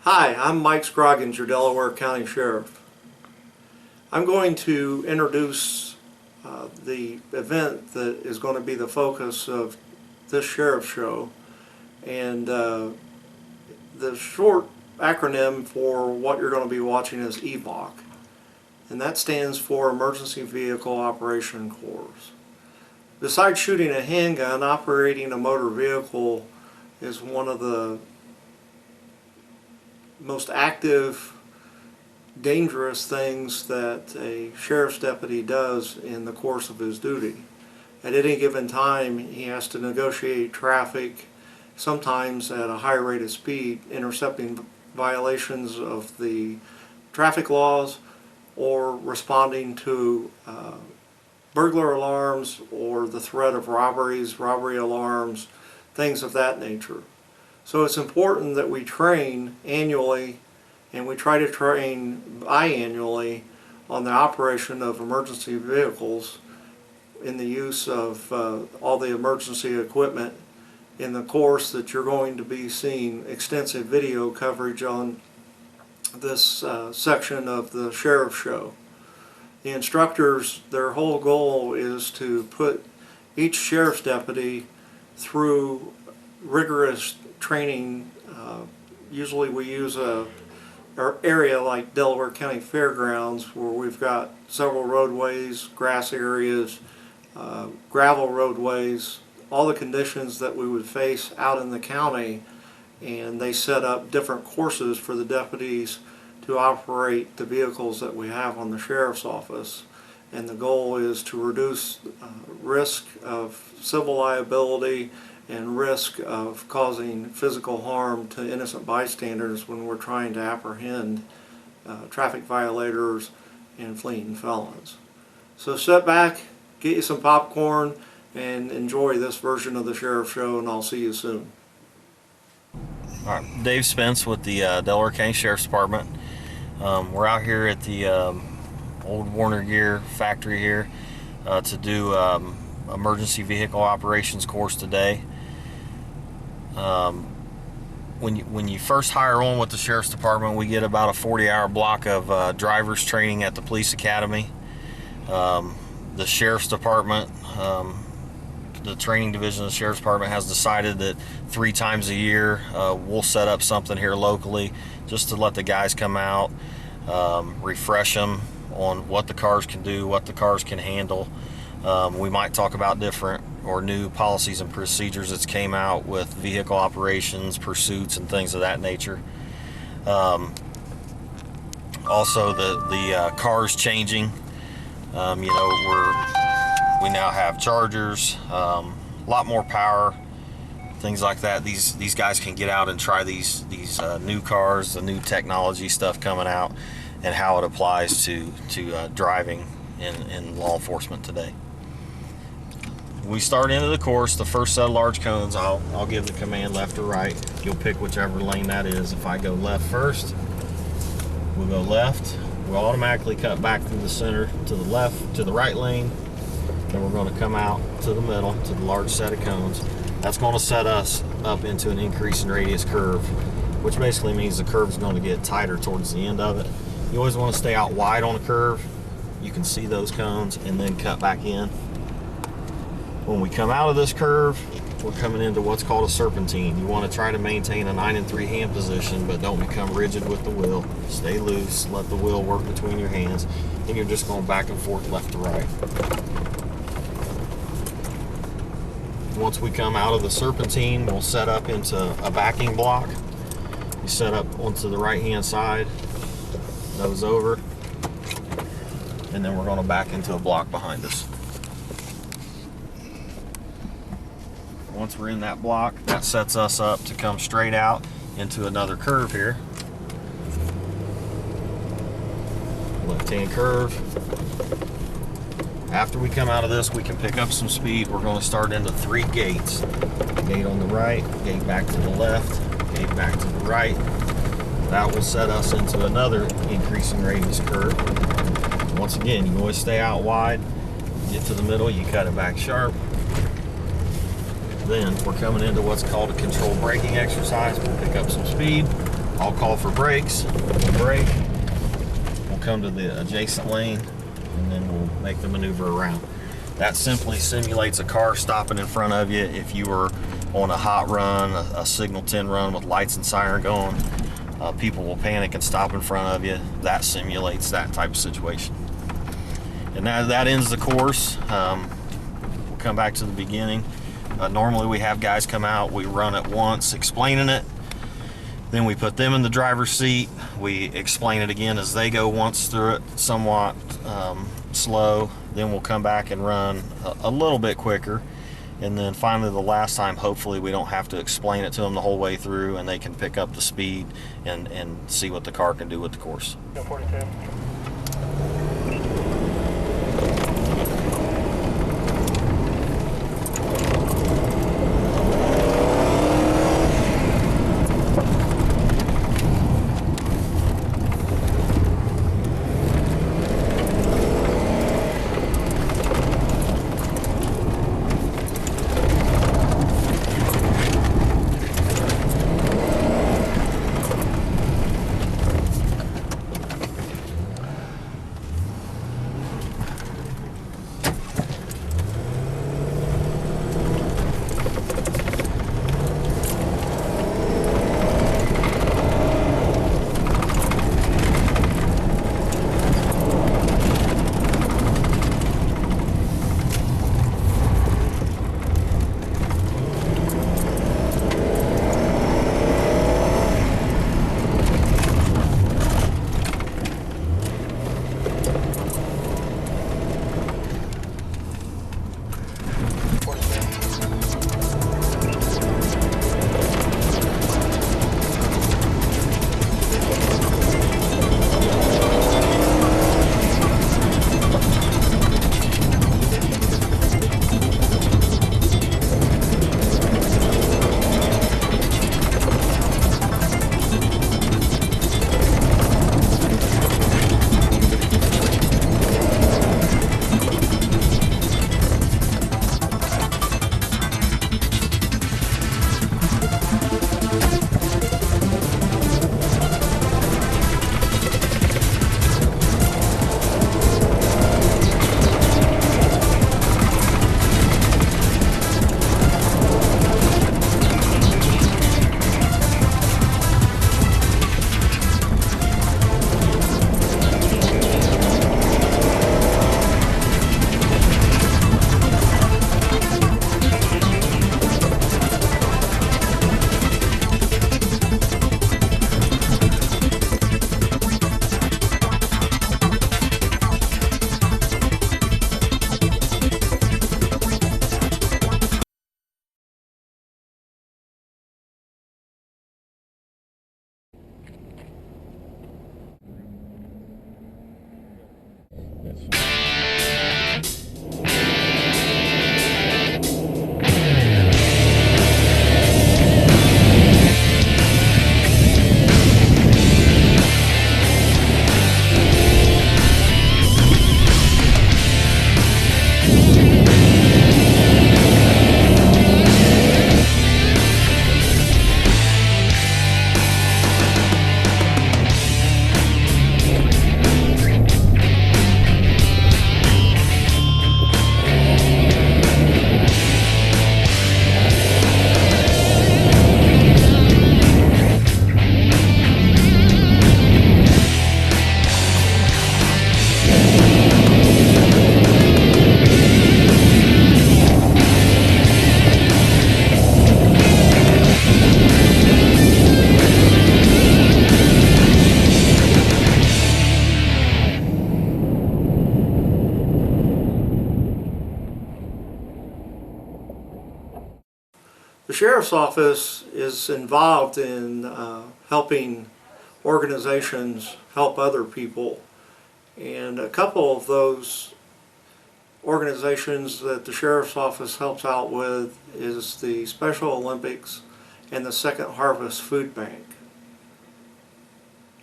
Hi, I'm Mike Scroggins, your Delaware County Sheriff. I'm going to introduce the event that is going to be the focus of this Sheriff Show, and the short acronym for what you're going to be watching is EVOC, and that stands for Emergency Vehicle Operation Course. Besides shooting a handgun, operating a motor vehicle is one of the most active, dangerous things that a sheriff's deputy does in the course of his duty. At any given time, he has to negotiate traffic, sometimes at a high rate of speed, intercepting violations of the traffic laws or responding to burglar alarms or the threat of robberies, robbery alarms, things of that nature. So it's important that we train annually, and we try to train biannually on the operation of emergency vehicles in the use of all the emergency equipment. In the course that you're going to be seeing extensive video coverage on this section of the Sheriff Show. The instructors, their whole goal is to put each sheriff's deputy through rigorous training. Usually we use an area like Delaware County Fairgrounds, where we've got several roadways, grass areas, gravel roadways, all the conditions that we would face out in the county, and they set up different courses for the deputies to operate the vehicles that we have on the sheriff's office. And the goal is to reduce risk of civil liability and risk of causing physical harm to innocent bystanders when we're trying to apprehend traffic violators and fleeing felons. So sit back, get you some popcorn, and enjoy this version of the Sheriff Show, and I'll see you soon. All right, Dave Spence with the Delaware County Sheriff's Department. We're out here at the old Warner Gear factory here to do emergency vehicle operations course today. When you first hire on with the Sheriff's Department, we get about a 40-hour block of driver's training at the Police Academy. The Sheriff's Department, the training division of the Sheriff's Department has decided that 3 times a year we'll set up something here locally just to let the guys come out, refresh them on what the cars can do, what the cars can handle. We might talk about different or new policies and procedures that's came out with vehicle operations, pursuits, and things of that nature. Also, the cars changing. We now have chargers, a lot more power, things like that. These guys can get out and try these new cars, the new technology stuff coming out, and how it applies to driving in law enforcement today. We start into the course. The first set of large cones, I'll give the command left or right. You'll pick whichever lane that is. If I go left first, we'll go left. We'll automatically cut back through the center to the left, to the right lane. Then we're going to come out to the middle, to the large set of cones. That's going to set us up into an increase in radius curve, which basically means the curve is going to get tighter towards the end of it. You always want to stay out wide on a curve. You can see those cones and then cut back in. When we come out of this curve, we're coming into what's called a serpentine. You want to try to maintain a 9 3 hand position, but don't become rigid with the wheel. Stay loose, let the wheel work between your hands, and you're just going back and forth left to right. Once we come out of the serpentine, we'll set up into a backing block. You set up onto the right hand side, nose over, and then we're going to back into a block behind us. Once we're in that block, that sets us up to come straight out into another curve here. Left-hand curve. After we come out of this, we can pick up some speed. We're going to start into 3 gates. Gate on the right, gate back to the left, gate back to the right. That will set us into another increasing radius curve. Once again, you always stay out wide. Get to the middle, you cut it back sharp. Then we're coming into what's called a controlled braking exercise. We'll pick up some speed. I'll call for brakes, brake, we'll come to the adjacent lane, and then we'll make the maneuver around. That simply simulates a car stopping in front of you. If you were on a hot run, a signal 10 run with lights and siren going, people will panic and stop in front of you. That simulates that type of situation. And that ends the course. We'll come back to the beginning. Normally we have guys come out, we run it once explaining it, then we put them in the driver's seat, we explain it again as they go once through it, somewhat slow, then we'll come back and run a little bit quicker, and then finally the last time, hopefully we don't have to explain it to them the whole way through, and they can pick up the speed and see what the car can do with the course. 42. The Sheriff's Office is involved in helping organizations help other people, and a couple of those organizations that the Sheriff's Office helps out with is the Special Olympics and the Second Harvest Food Bank.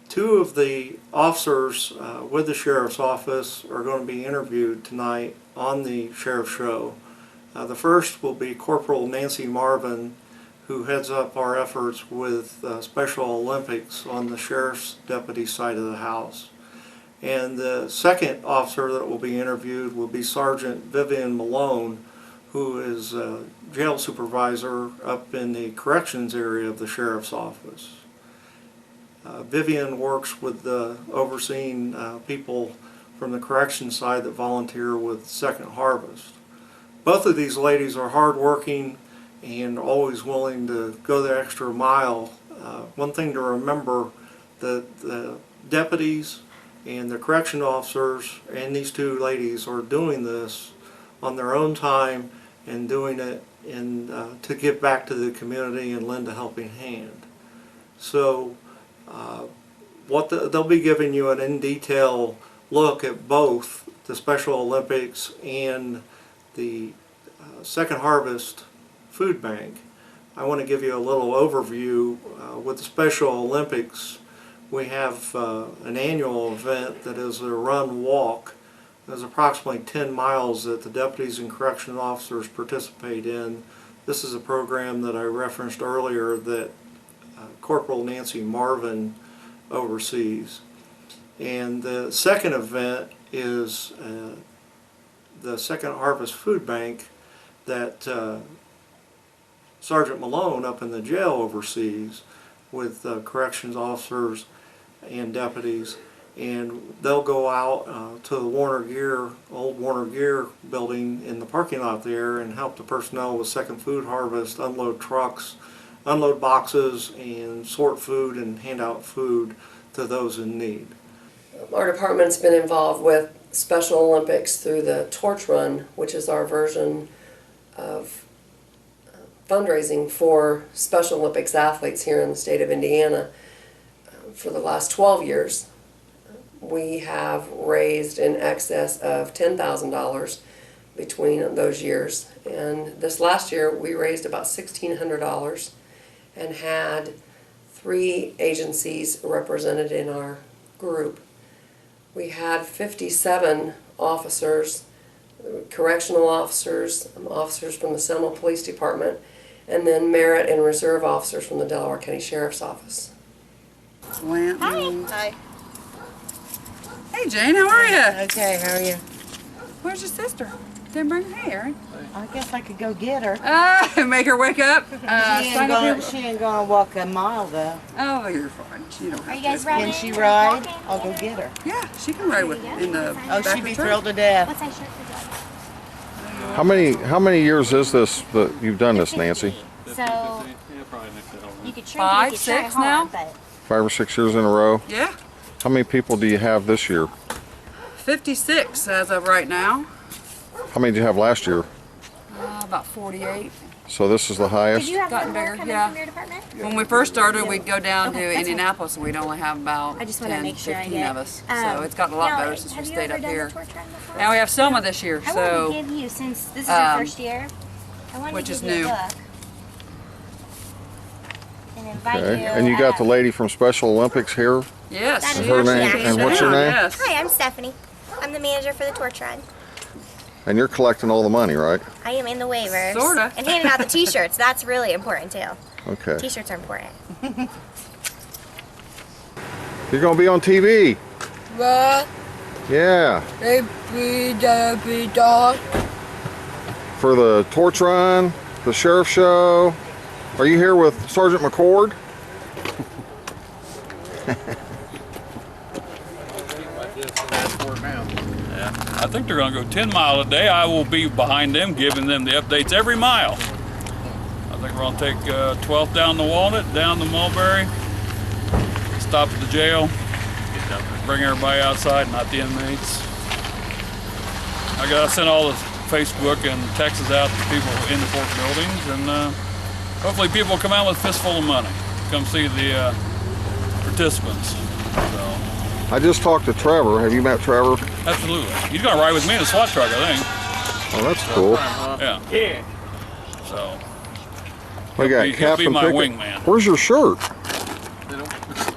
Two of the officers with the Sheriff's Office are going to be interviewed tonight on the Sheriff's Show. The first will be Corporal Nancy Marvin, who heads up our efforts with Special Olympics on the sheriff's deputy side of the house. And the second officer that will be interviewed will be Sergeant Vivian Malone, who is a jail supervisor up in the corrections area of the sheriff's office. Vivian works with overseeing people from the correction side that volunteer with Second Harvest. Both of these ladies are hardworking and always willing to go the extra mile. One thing to remember, the deputies and the correction officers and these two ladies are doing this on their own time and doing it to give back to the community and lend a helping hand. So they'll be giving you an in-detail look at both the Special Olympics and the Second Harvest Food Bank. I want to give you a little overview. With the Special Olympics, we have an annual event that is a run-walk. There's approximately 10 miles that the deputies and correction officers participate in. This is a program that I referenced earlier that Corporal Nancy Marvin oversees. And the second event is the Second Harvest Food Bank that Sergeant Malone up in the jail oversees with corrections officers and deputies, and they'll go out to the old Warner Gear building in the parking lot there and help the personnel with Second Food Harvest unload trucks, unload boxes, and sort food and hand out food to those in need. Our department's been involved with Special Olympics through the Torch Run, which is our version of fundraising for Special Olympics athletes here in the state of Indiana. For the last 12 years, we have raised in excess of $10,000 between those years. And this last year, we raised about $1,600 and had 3 agencies represented in our group. We had 57 officers, correctional officers, officers from the Selma Police Department, and then merit and reserve officers from the Delaware County Sheriff's Office. Hi. Hey Jane, how are you? Okay, how are you? Where's your sister? Didn't bring her hair. I guess I could go get her. Make her wake up. She ain't gonna walk a mile though. Oh, you're fine. She don't have Are you guys to. ready? Can she ride? I'll go get her. Yeah, she can ride with in the Oh, back she'd of be the truck. thrilled to death. What size shirt would you like? How many years is this that you've done this, Nancy? So you could shrink 5, it, you could try 6 hard, now? but 5 or 6 years in a row? Yeah, How many people do you have this year? 56 as of right now. How many did you have last year? About 48. So this is the did highest? you have Gotten one more bigger, coming yeah. from your department? When we first started, we'd go down Okay, to that's Indianapolis, and we'd only have about I just want to 10, make sure 15 I get. of us. So it's gotten a lot now, better since we have you stayed ever up done here. the torch run before? Now we have Selma this year, I so wanted to give you, since this is your first year, I wanted which to is give you new. a book and invite Okay. you. And you got the lady from Special Olympics here? yes. That is Her name, actually and what's her name? Yes. Hi, I'm Stephanie. I'm the manager for the torch run. And you're collecting all the money, right? I am in the waivers. Sorta. And handing out the t-shirts. That's really important too. Okay. T-shirts are important. You're gonna be on TV. What? Yeah. Dog. For the torch run, the sheriff show. Are you here with Sergeant McCord? I think they're going to go 10 mile a day. I will be behind them, giving them the updates every mile. I think we're going to take 12th down the Walnut, down the Mulberry, stop at the jail, bring everybody outside, not the inmates. I got to send all the Facebook and texts out to people in the court buildings, and hopefully people will come out with a fistful of money, come see the participants. So. I just talked to Trevor. Have you met Trevor? Absolutely. He's going to ride with me in a SWAT truck, I think. Oh, that's cool. Yeah. So, We got he'll be Captain my Pickett. wingman. Where's your shirt?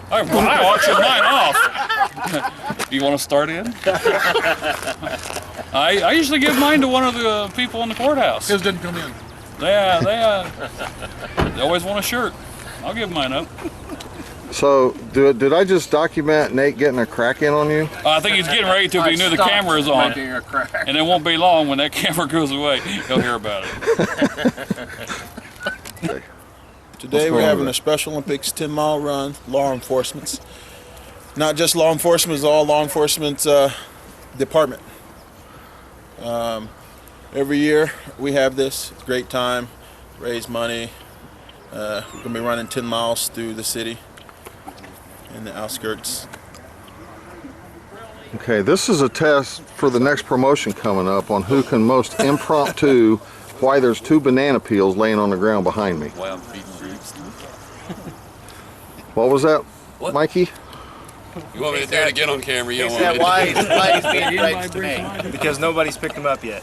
I auctioned mine off. Do you want to start in? I usually give mine to one of the people in the courthouse. His didn't come in. They always want a shirt. I'll give mine up. So, did I just document Nate getting a crack in on you? I think he's getting ready to, but he knew the camera is on. And it won't be long when that camera goes away. He'll hear about it. Okay. Today we're having a Special Olympics 10-mile run, law enforcement's. Not just law enforcement, it's all law enforcement's department. Every year we have this. It's a great time, raise money. We're going to be running 10 miles through the city in the outskirts. Okay, this is a test for the next promotion coming up on who can most impromptu why there's 2 banana peels laying on the ground behind me. Why I'm feeding groups. What was that, Mikey? You want me to do it again on camera? You don't He want said, me to why is being grapes today? Because nobody's picked them up yet.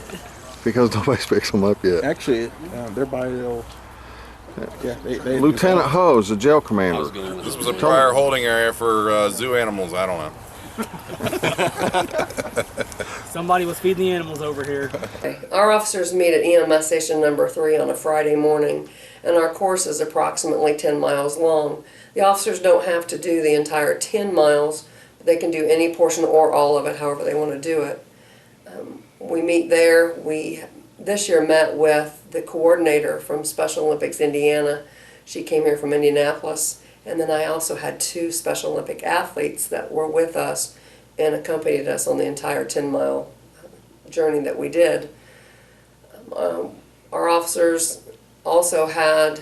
Because nobody's picked them up yet. Actually, they're by the old... Yeah, they Lieutenant Hose, the jail commander. This was a prior holding area for zoo animals. I don't know. Somebody was feeding the animals over here. Our officers meet at EMS station number 3 on a Friday morning, and our course is approximately 10 miles long. The officers don't have to do the entire 10 miles, but they can do any portion or all of it, however they want to do it. We meet there. We this year met with the coordinator from Special Olympics Indiana. She came here from Indianapolis, and then I also had 2 Special Olympic athletes that were with us and accompanied us on the entire 10-mile journey that we did. Our officers also had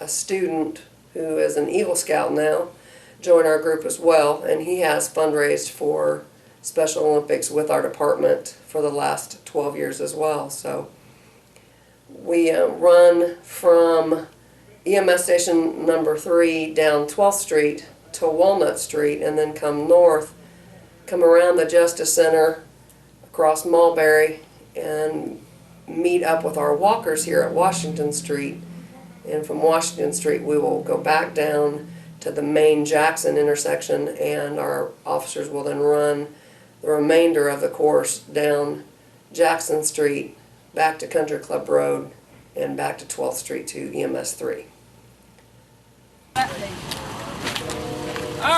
a student who is an Eagle Scout now join our group as well, and he has fundraised for Special Olympics with our department for the last 12 years as well. So we run from EMS station number 3 down 12th Street to Walnut Street, and then come north, come around the Justice Center, across Mulberry, and meet up with our walkers here at Washington Street. And from Washington Street we will go back down to the main Jackson intersection, and our officers will then run the remainder of the course down Jackson Street, back to Country Club Road, and back to 12th Street to EMS 3. All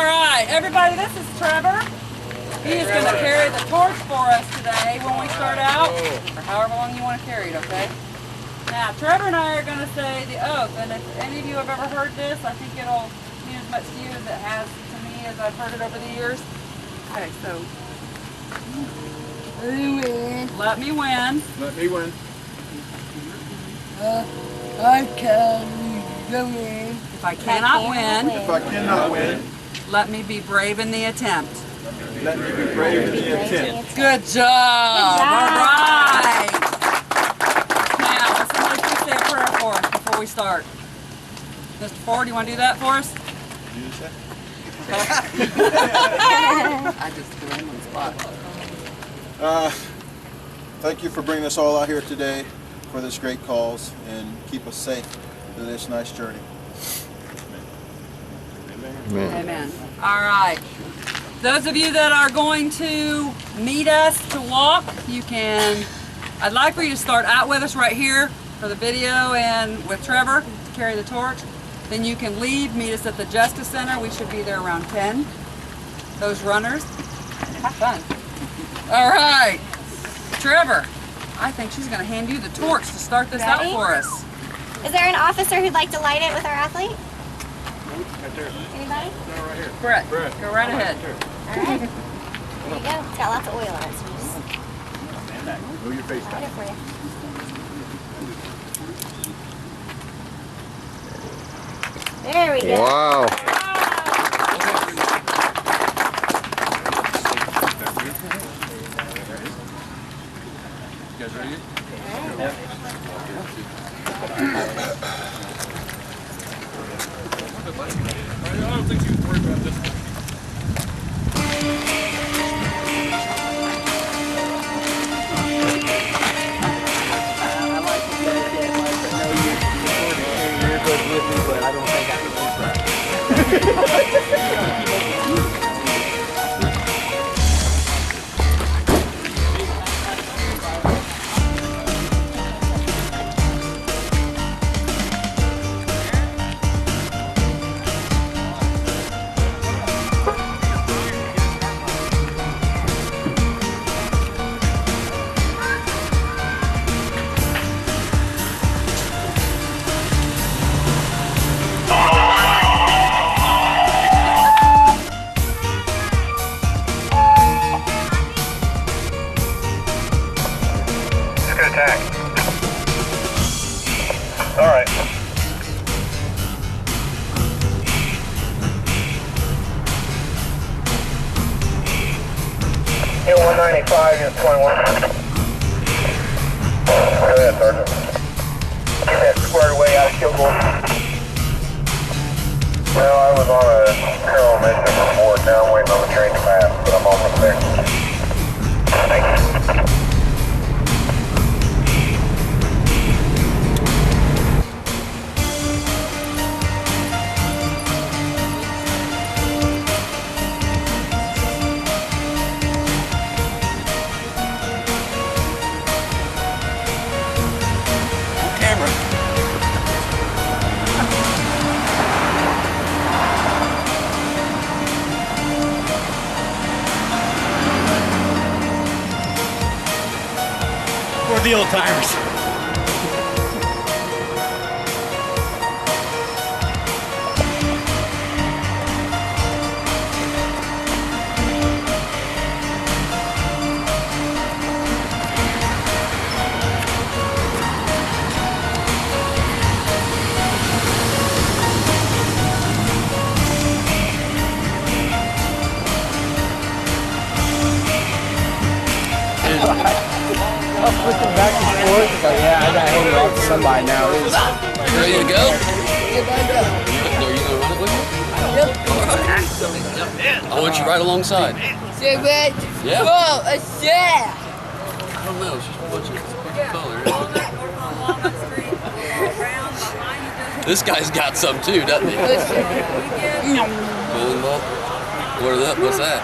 right, everybody, this is Trevor. He is going to carry the torch for us today when we start out, or however long you want to carry it, okay? Now, Trevor and I are going to say the oath, and if any of you have ever heard this, I think it'll mean as much to you as it has to me as I've heard it over the years. Okay, so... Let me win. Let me win. I can win. If I cannot win, If I cannot win, let me be brave in the attempt. let me be brave in the attempt. Good job. All right. Now, let's please say a prayer for us before we start. Mr. Ford, you want to do that for us? I just threw him on the spot. Thank you for bringing us all out here today for this great cause, and keep us safe through this nice journey. Amen. Amen. All right. Those of you that are going to meet us to walk, you can, I'd like for you to start out with us right here for the video and with Trevor to carry the torch. Then you can leave, meet us at the Justice Center. We should be there around 10. Those runners, have fun. All right. Trevor, I think she's going to hand you the torch to start this out for us. Is there an officer who'd like to light it with our athlete? Anybody? Brett, go right ahead. All right. There you go. It's got lots of oil on it. So just Move your face light it for you. There we go. Wow. You guys ready? I don't think you can worry about this one. But I don't think I can do that. attack. All right. Hit 195, unit 21. Go ahead, Sergeant. Get that squared away out of kill goal. Well, I was on a parallel mission before. Now I'm waiting on the train to pass, but I'm almost there. Thank you. For the old timers. Looking back and forth, but yeah, I got handed off to somebody now. You ready to go? Yeah, ready to go. Are you gonna run it with me? Yep. I want you right alongside. Say what? Yeah. Oh, a shit! I don't know, it's just a bunch of colors. This guy's got some too, doesn't he? Bowling ball? What's that?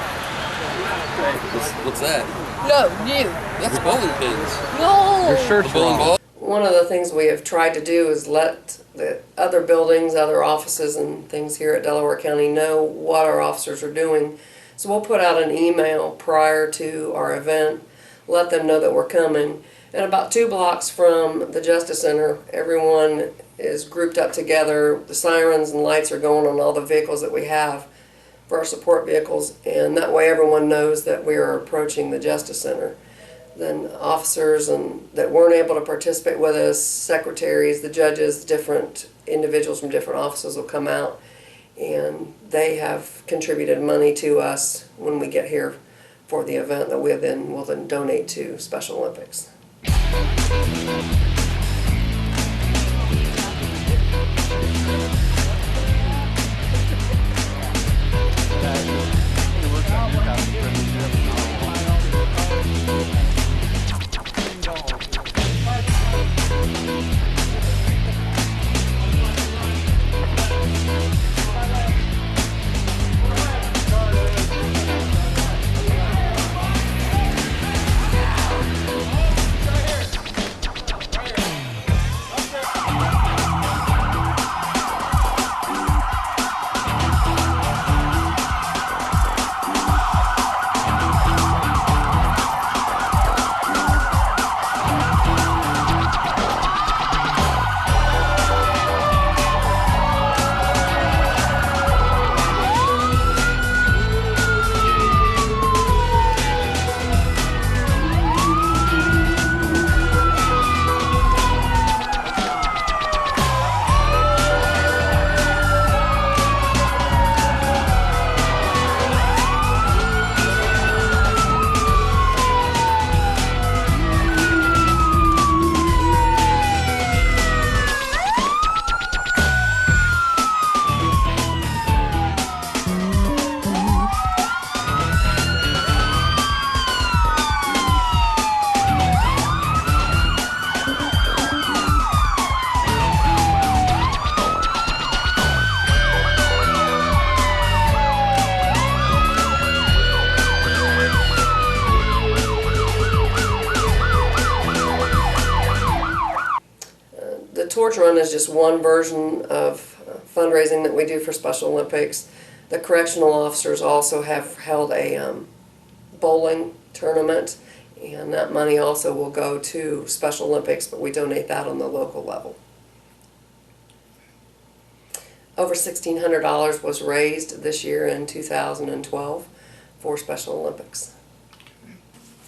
What's that? No, you. That's bowling pins. No! Your shirt's wrong. One of the things we have tried to do is let the other buildings, other offices and things here at Delaware County know what our officers are doing. So we'll put out an email prior to our event, let them know that we're coming. And about 2 blocks from the Justice Center, everyone is grouped up together. The sirens and lights are going on all the vehicles that we have for our support vehicles, and that way everyone knows that we are approaching the Justice Center. Then officers that weren't able to participate with us, secretaries, the judges, different individuals from different offices will come out, and they have contributed money to us when we get here for the event that will then donate to Special Olympics. Torch Run is just one version of fundraising that we do for Special Olympics. The correctional officers also have held a bowling tournament, and that money also will go to Special Olympics, but we donate that on the local level. Over $1,600 was raised this year in 2012 for Special Olympics.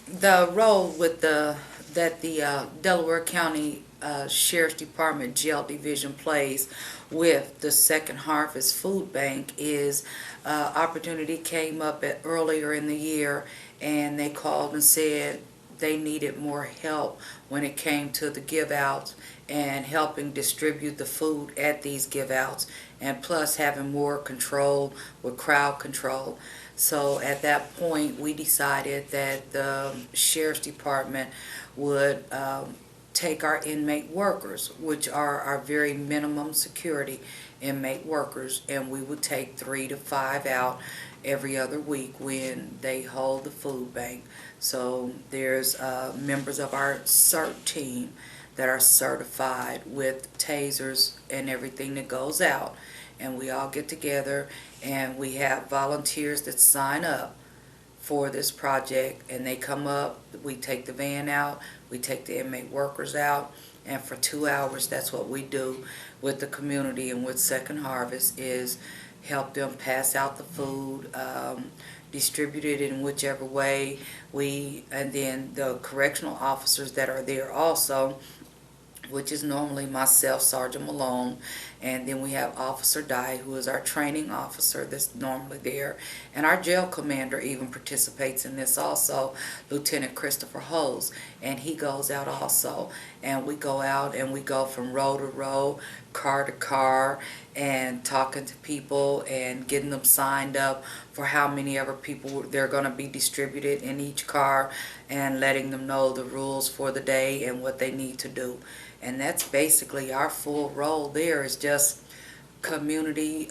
The role with the that the Delaware County Sheriff's Department Jail Division plays with the Second Harvest Food Bank is opportunity came up earlier in the year, and they called and said they needed more help when it came to the give outs and helping distribute the food at these give outs, and plus having more control with crowd control. So at that point we decided that the Sheriff's Department would take our inmate workers, which are our very minimum security inmate workers, and we would take 3 to 5 out every other week when they hold the food bank. So there's members of our CERT team that are certified with tasers and everything that goes out, and we all get together and we have volunteers that sign up for this project, and they come up, we take the van out, we take the inmate workers out, and for 2 hours that's what we do with the community and with Second Harvest, is help them pass out the food, distribute it in whichever way and then the correctional officers that are there also, which is normally myself, Sergeant Malone, and then we have Officer Dye, who is our training officer that's normally there, and our jail commander even participates in this also, Lieutenant Christopher Hose, and he goes out also, and we go out and we go from row to row, car to car, and talking to people and getting them signed up for how many ever people they're going to be distributed in each car, and letting them know the rules for the day and what they need to do. And that's basically our full role there, is just community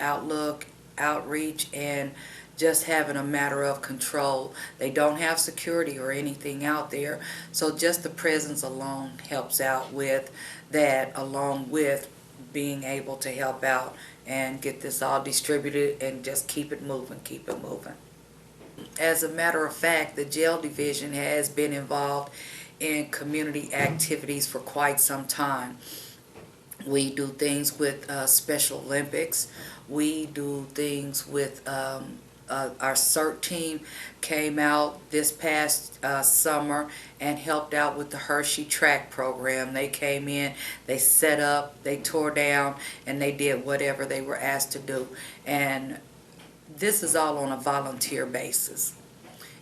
outlook, outreach, and just having a matter of control. They don't have security or anything out there, so just the presence alone helps out with that, along with being able to help out and get this all distributed and just keep it moving, keep it moving. As a matter of fact, the jail division has been involved in community activities for quite some time. We do things with Special Olympics. We do things with our CERT team came out this past summer and helped out with the Hershey track program. They came in, they set up, they tore down, and they did whatever they were asked to do. And this is all on a volunteer basis.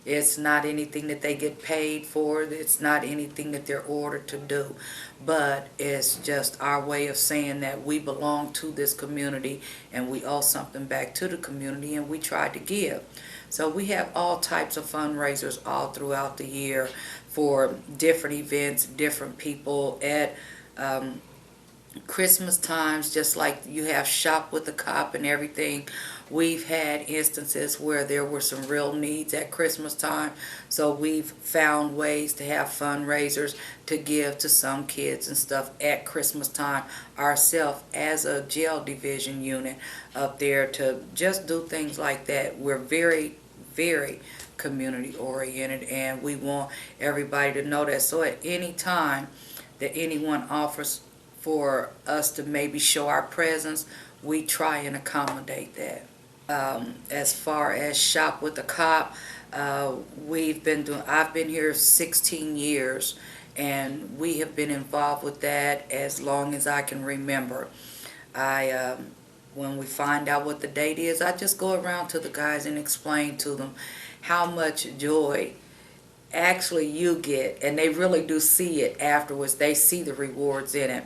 It's not anything that they get paid for. It's not anything that they're ordered to do. But it's just our way of saying that we belong to this community and we owe something back to the community, and we try to give. So we have all types of fundraisers all throughout the year for different events, different people. At Christmas times, just like you have Shop with a Cop and everything, we've had instances where there were some real needs at Christmas time, so we've found ways to have fundraisers to give to some kids and stuff at Christmas time ourselves as a jail division unit up there, to just do things like that. We're very, very community oriented, and we want everybody to know that. So at any time that anyone offers for us to maybe show our presence, we try and accommodate that. As far as Shop with a Cop, I've been here 16 years, and we have been involved with that as long as I can remember. When we find out what the date is, I just go around to the guys and explain to them how much joy actually you get, and they really do see it afterwards. They see the rewards in it.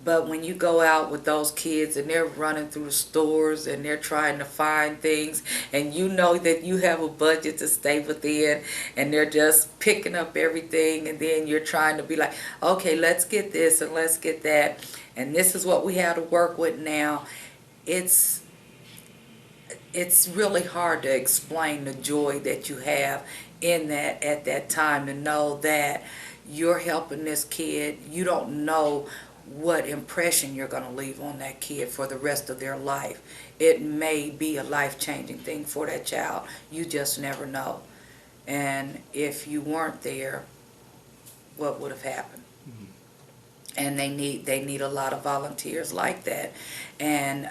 But when you go out with those kids and they're running through the stores and they're trying to find things, and you know that you have a budget to stay within, and they're just picking up everything, and then you're trying to be like, okay, let's get this and let's get that, and this is what we have to work with now. It's really hard to explain the joy that you have in that at that time, to know that you're helping this kid. You don't know what impression you're going to leave on that kid for the rest of their life. It may be a life-changing thing for that child. You just never know. And if you weren't there, what would have happened? And they need a lot of volunteers like that. And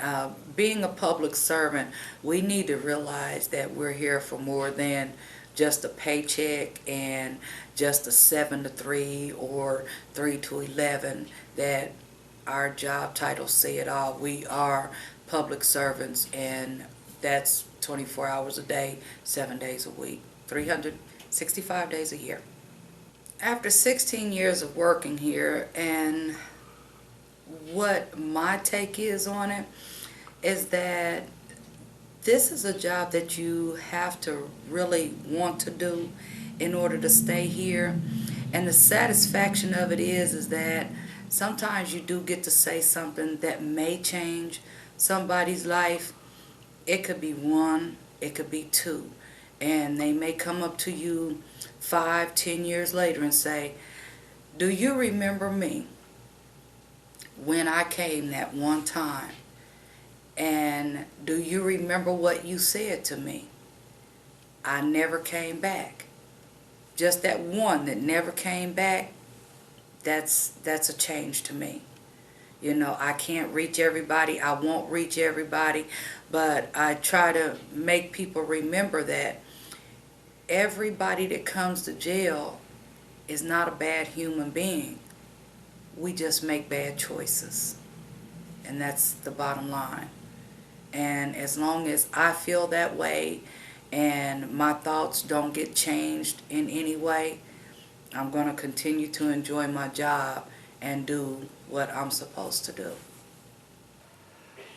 being a public servant, we need to realize that we're here for more than just a paycheck and just a 7 to 3 or 3 to 11, that our job titles say it all. We are public servants, and that's 24 hours a day, 7 days a week, 365 days a year. After 16 years of working here, and what my take is on it is that this is a job that you have to really want to do in order to stay here. And the satisfaction of it is that sometimes you do get to say something that may change somebody's life. It could be 1, it could be 2. And they may come up to you 5, 10 years later and say, "Do you remember me when I came that one time? And do you remember what you said to me? I never came back." Just that one that never came back, that's a change to me. You know, I can't reach everybody. I won't reach everybody. But I try to make people remember that everybody that comes to jail is not a bad human being. We just make bad choices. And that's the bottom line. And as long as I feel that way and my thoughts don't get changed in any way, I'm going to continue to enjoy my job and do what I'm supposed to do.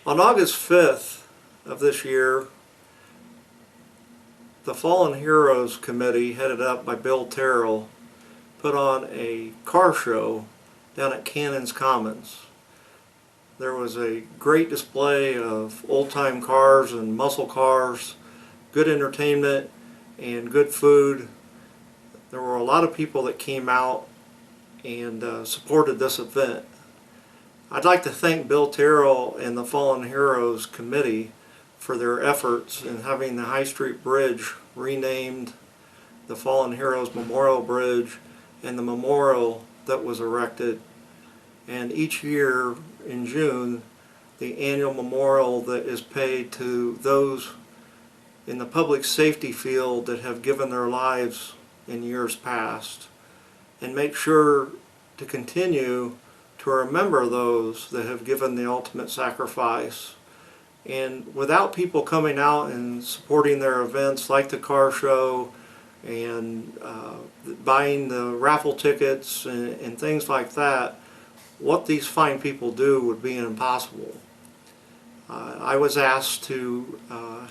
On August 5th of this year, the Fallen Heroes Committee, headed up by Bill Terrell, put on a car show down at Cannons Commons. There was a great display of old-time cars and muscle cars, good entertainment, and good food. There were a lot of people that came out and supported this event. I'd like to thank Bill Terrell and the Fallen Heroes Committee for their efforts in having the High Street Bridge renamed the Fallen Heroes Memorial Bridge and the memorial that was erected. And each year in June, the annual memorial that is paid to those in the public safety field that have given their lives in years past, and make sure to continue to remember those that have given the ultimate sacrifice. And without people coming out and supporting their events like the car show and buying the raffle tickets and things like that, what these fine people do would be impossible. I was asked to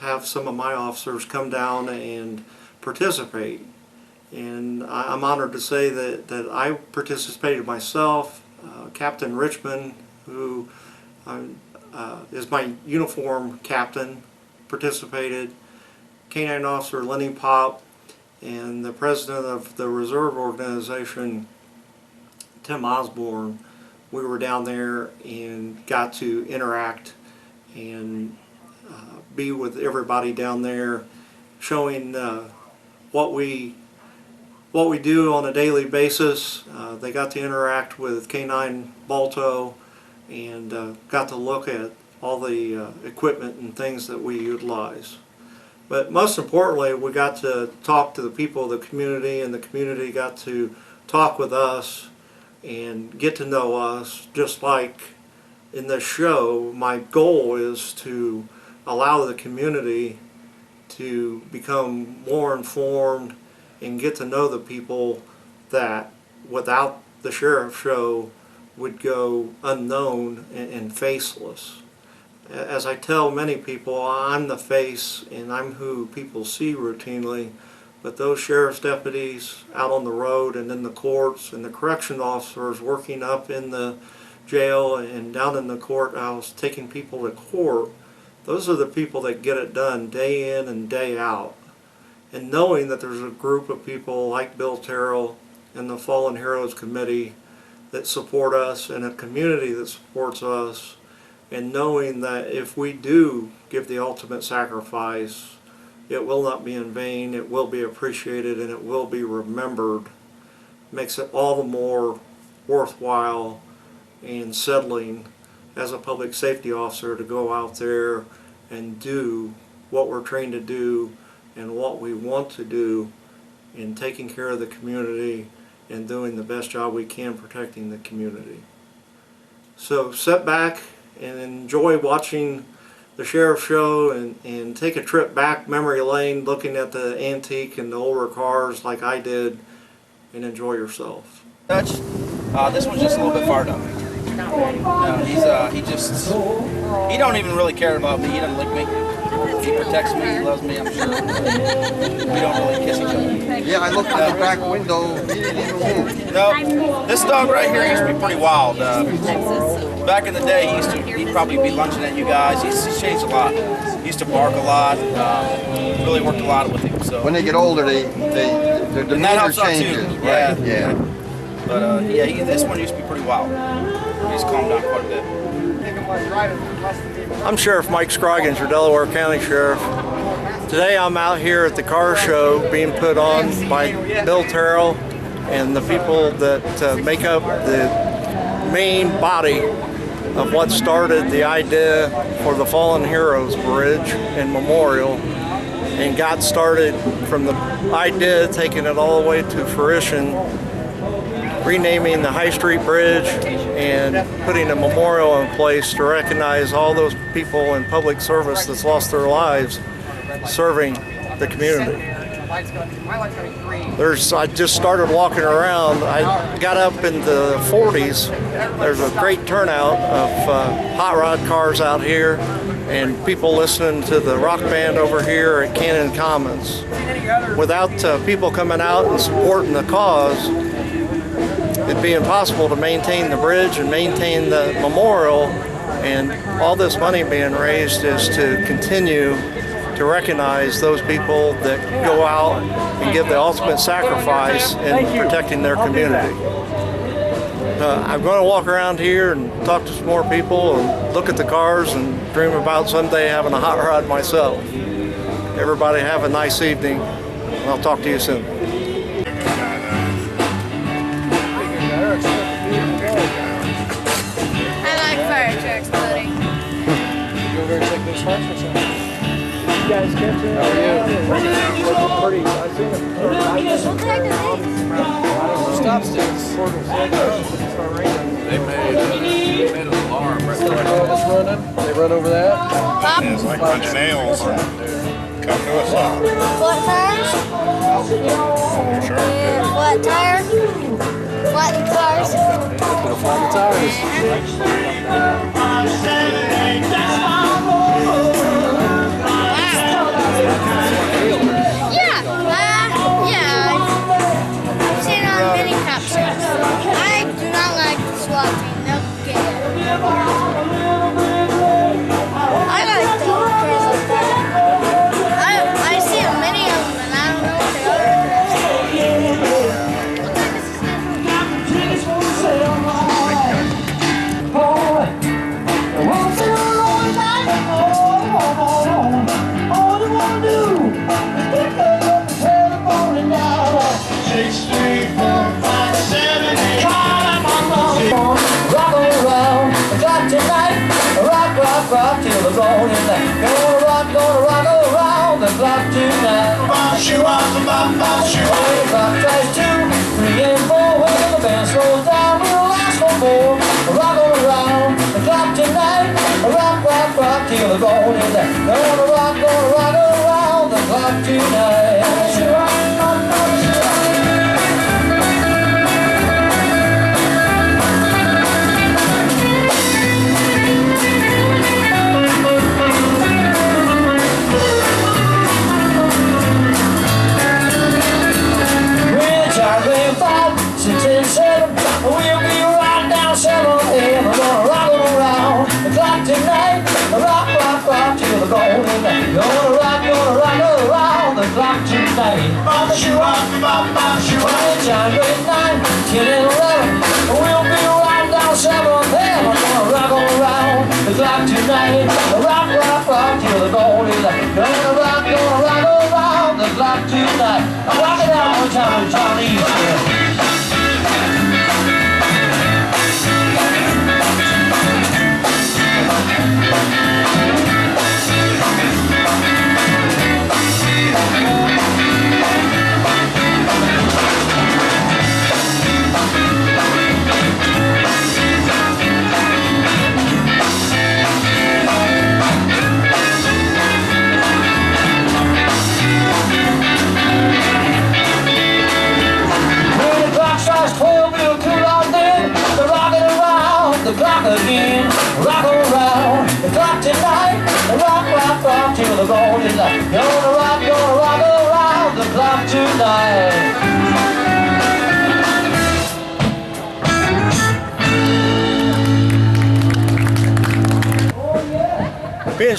have some of my officers come down and participate, and I'm honored to say that I participated myself. Captain Richmond, who is my uniform captain, participated. Canine Officer Lenny Pop and the president of the reserve organization, Tim Osborne. We were down there and got to interact and be with everybody down there, showing what we do on a daily basis. They got to interact with K9 Balto and got to look at all the equipment and things that we utilize. But most importantly, we got to talk to the people of the community, and the community got to talk with us and get to know us. Just like in this show, my goal is to allow the community to become more informed and get to know the people that without the sheriff show would go unknown and faceless. As I tell many people, I'm the face and I'm who people see routinely, but those sheriff's deputies out on the road and in the courts and the correction officers working up in the jail and down in the courthouse taking people to court, those are the people that get it done day in and day out. And knowing that there's a group of people like Bill Terrell and the Fallen Heroes Committee that support us, and a community that supports us, and knowing that if we do give the ultimate sacrifice, it will not be in vain, it will be appreciated, and it will be remembered, makes it all the more worthwhile and settling as a public safety officer to go out there and do what we're trained to do and what we want to do in taking care of the community and doing the best job we can protecting the community. So sit back and enjoy watching the Sheriff Show and take a trip back memory lane looking at the antique and the older cars like I did, and enjoy yourself. Dutch, this one's just a little bit fired up. He don't even really care about me. He doesn't lick me. He protects me. He loves me. I'm sure. We don't really kiss each other. Yeah, I looked in the back window. He didn't even move. No, this dog right here used to be pretty wild. Back in the day, he'd probably be lunging at you guys. He's changed a lot. He used to bark a lot. Really worked a lot with him. So When they get older, their demeanor changes. Yeah. Right? Yeah. But yeah, this one used to be pretty wild. He's calmed down quite a bit. I'm Sheriff Mike Scroggins, your Delaware County Sheriff. Today I'm out here at the car show being put on by Bill Terrell and the people that make up the main body of what started the idea for the Fallen Heroes Bridge and Memorial, and got started from the idea, taking it all the way to fruition, renaming the High Street Bridge and putting a memorial in place to recognize all those people in public service that's lost their lives serving the community. I just started walking around. I got up in the 40s. There's a great turnout of hot rod cars out here and people listening to the rock band over here at Cannon Commons. Without people coming out and supporting the cause, it'd be impossible to maintain the bridge and maintain the memorial, and all this money being raised is to continue to recognize those people that go out and give the ultimate sacrifice in protecting their community. I'm going to walk around here and talk to some more people and look at the cars and dream about someday having a hot rod myself. Everybody have a nice evening, and I'll talk to you soon. I like fire trucks, buddy. You over and check those parts or something? You guys catch it? How are you? Pretty. I seen them. Stop sticks. They made an alarm right there. It's running. They run over that. Pop. It's like a bunch of nails. Come to us. Flat tires. Sure. Flat tire. Flattened tires. Put a flat tires. Yeah. Yeah. I've seen it on many cop shows. I do not like the SWAT team. They'll get it. I like the cars like that. I see many of them and I don't know what they are. Rock till the morning light. Gonna rock around the clock tonight. Bop shoo up, bop shoo up. The clock strikes 2, 3, and 4. When the band slows down, we'll last no more. Rock around the clock tonight. Rock till the morning light. Gonna rock around the clock tonight. Bop shoo up, bop shoo up. We'll be right down 7 a.m. We're gonna rock around the clock tonight. Rock till the golden light. Gonna rock around the clock tonight. Bop shoo up, bop shoo up. Time 8, 9, 10, and 11. We'll be right down 7 a.m. We're gonna rock around the clock tonight. Rock till the golden light. Gonna rock around the clock tonight. Rock it out one time with Johnny.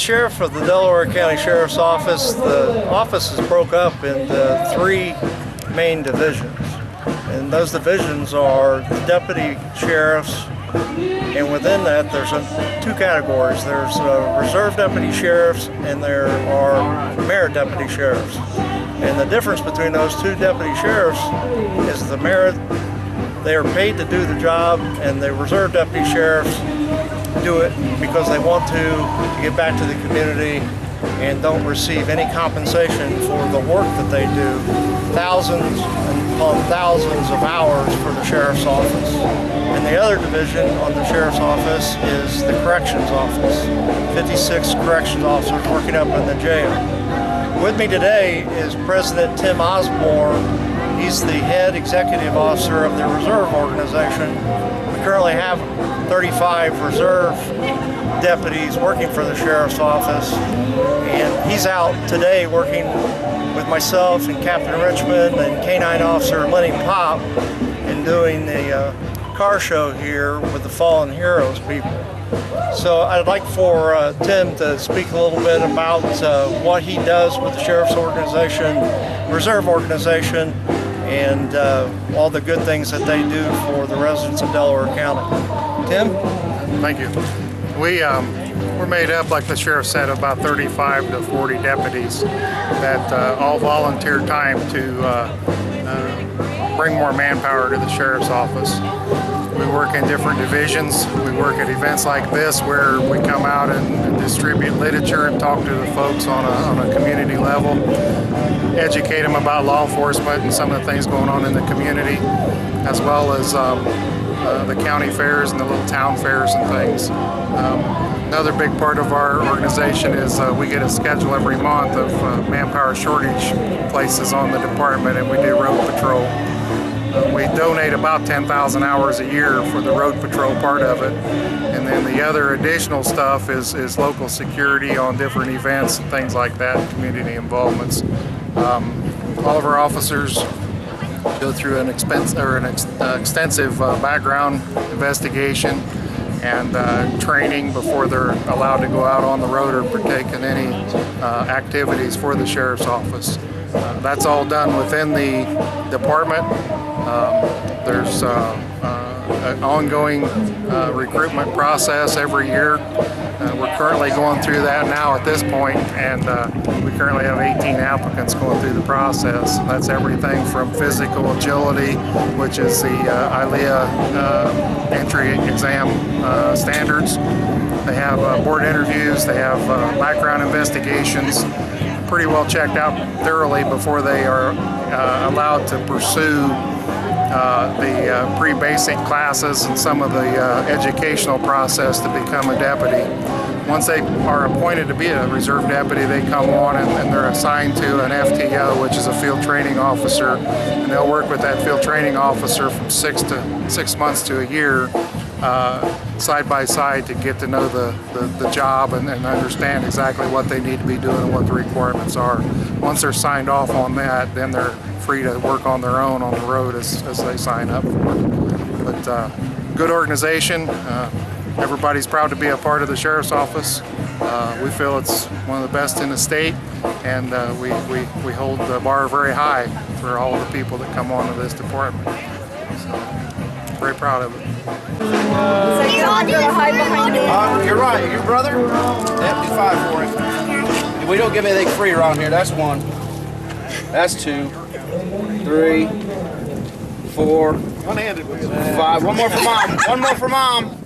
sheriff of the Delaware County Sheriff's Office, the office is broke up into 3 main divisions. And those divisions are the deputy sheriffs, and within that there's 2 categories. There's reserve deputy sheriffs and there are merit deputy sheriffs. And the difference between those 2 deputy sheriffs is the merit, they are paid to do the job, and the reserve deputy sheriffs do it because they want to get back to the community and don't receive any compensation for the work that they do. Thousands upon thousands of hours for the sheriff's office. And the other division on the sheriff's office is the corrections office. 56 corrections officers working up in the jail. With me today is President Tim Osborne. He's the head executive officer of the reserve organization. We currently have 35 reserve deputies working for the sheriff's office, and he's out today working with myself and Captain Richmond and Canine Officer Lenny Pop in doing the car show here with the Fallen Heroes people. So I'd like for Tim to speak a little bit about what he does with the sheriff's organization, reserve organization, and all the good things that they do for the residents of Delaware County. Tim? Thank you. We're made up, like the sheriff said, about 35 to 40 deputies that all volunteer time to bring more manpower to the sheriff's office. We work in different divisions. We work at events like this where we come out and distribute literature and talk to the folks on a community level, educate them about law enforcement and some of the things going on in the community, as well as the county fairs and the little town fairs and things. Another big part of our organization is we get a schedule every month of manpower shortage places on the department, and we do road patrol. We donate about 10,000 hours a year for the road patrol part of it. And then the other additional stuff is local security on different events and things like that, community involvements. All of our officers go through an extensive background investigation and training before they're allowed to go out on the road or partake in any activities for the sheriff's office. That's all done within the department. There's an ongoing recruitment process every year. We're currently going through that now at this point, and we currently have 18 applicants going through the process. That's everything from physical agility, which is the ILEA entry exam standards. They have board interviews, they have background investigations, pretty well checked out thoroughly before they are allowed to pursue the pre-basic classes and some of the educational process to become a deputy. Once they are appointed to be a reserve deputy, they come on and they're assigned to an FTO, which is a field training officer, and they'll work with that field training officer from 6 months to a year, side by side, to get to know the job and understand exactly what they need to be doing and what the requirements are. Once they're signed off on that, then they're free to work on their own on the road as they sign up for it. But good organization. Everybody's proud to be a part of the sheriff's office. We feel it's one of the best in the state, and we hold the bar very high for all the people that come onto this department. So, very proud of it. So you all do the hide behind it. You're right. Your brother? Yep, do 5 for him. We don't give anything free around here. That's 1. That's 2, 3, 4, 5. One more for mom. One more for mom.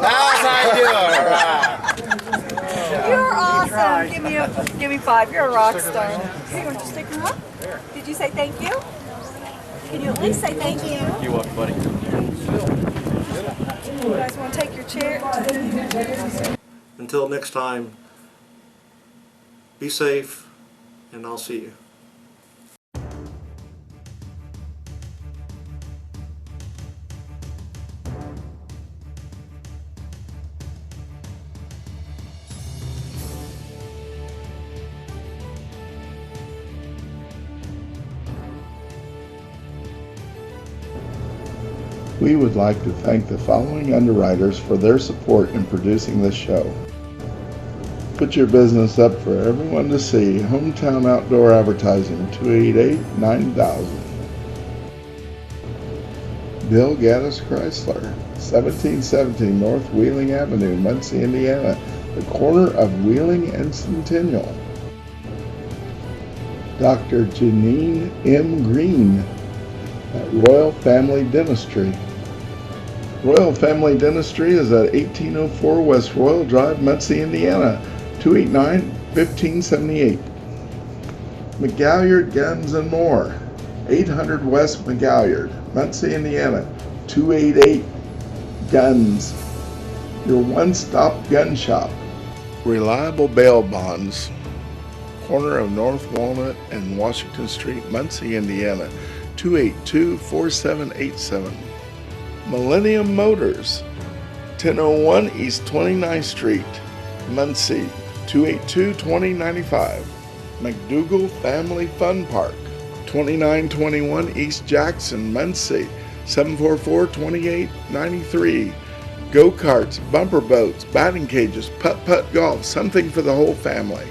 That's how you do it. All right. You're awesome. Give me 5. You're a rock star. Here, you want to stick them up? Did you say thank you? Can you at least say thank you? You're welcome, buddy. You guys want to take your chair? Until next time, be safe, and I'll see you. We would like to thank the following underwriters for their support in producing this show: Put your business up for everyone to see. Hometown Outdoor Advertising, 288-9000. Bill Gaddis Chrysler, 1717 North Wheeling Avenue, Muncie, Indiana, the corner of Wheeling and Centennial. Dr. Janine M. Green at Royal Family Dentistry. Royal Family Dentistry is at 1804 West Royal Drive, Muncie, Indiana, 289-1578. McGalliard Guns and More, 800 West McGalliard, Muncie, Indiana, 288 Guns, your one-stop gun shop. Reliable Bail Bonds, corner of North Walnut and Washington Street, Muncie, Indiana, 282-4787. Millennium Motors, 1001 East 29th Street, Muncie, 282-2095. McDougal Family Fun Park, 2921 East Jackson, Muncie, 744-2893. Go-karts, bumper boats, batting cages, putt-putt golf, something for the whole family.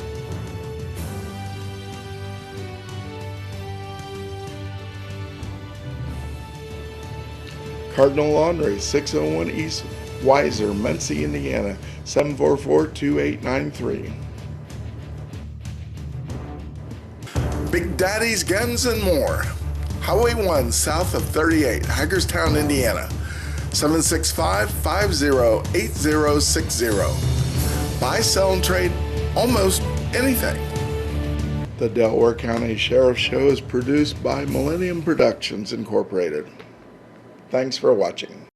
Cardinal Laundry, 601 East Weiser, Muncie, Indiana, 744-2893. Big Daddy's Guns and More, Highway 1 south of 38, Hagerstown, Indiana, 765-508060. Buy, sell, and trade almost anything. The Delaware County Sheriff's Show is produced by Millennium Productions Incorporated. Thanks for watching.